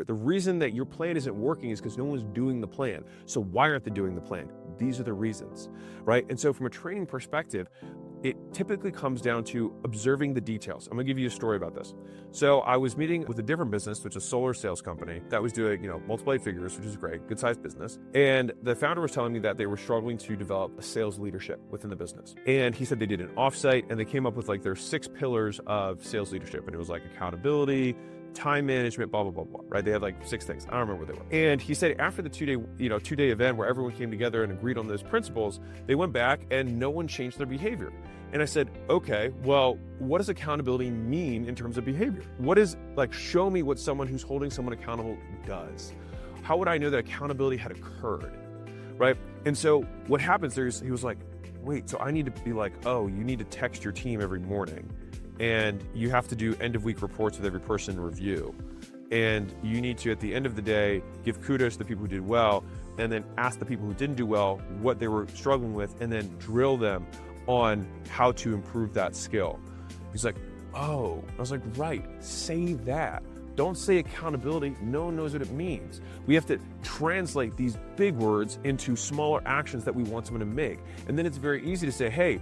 The reason that your plan isn't working is because no one's doing the plan. So why aren't they doing the plan? These are the reasons, right? And so from a training perspective, it typically comes down to observing the details. I'm gonna give you a story about this. So I was meeting with a different business, which is a solar sales company that was doing, multiple eight figures, which is great, good sized business. And the founder was telling me that they were struggling to develop a sales leadership within the business. And he said they did an offsite and they came up with like their 6 pillars of sales leadership. And it was like accountability, time management, blah, blah, blah, blah, right? They had like 6 things. I don't remember what they were. And he said after the 2-day event where everyone came together and agreed on those principles, they went back and no one changed their behavior. And I said, okay, well, what does accountability mean in terms of behavior? Show me what someone who's holding someone accountable does. How would I know that accountability had occurred, right? And so what happens there is he was like, wait, so I need to be like, oh, you need to text your team every morning and you have to do end of week reports with every person in review. And you need to, at the end of the day, give kudos to the people who did well and then ask the people who didn't do well what they were struggling with and then drill them on how to improve that skill. He's like, oh, I was like, right, say that. Don't say accountability, no one knows what it means. We have to translate these big words into smaller actions that we want someone to make. And then it's very easy to say, hey,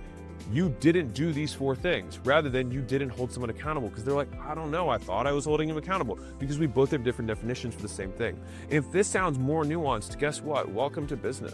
you didn't do these 4 things, rather than you didn't hold someone accountable, because they're like, I don't know, I thought I was holding him accountable, because we both have different definitions for the same thing. If this sounds more nuanced, guess what? Welcome to business.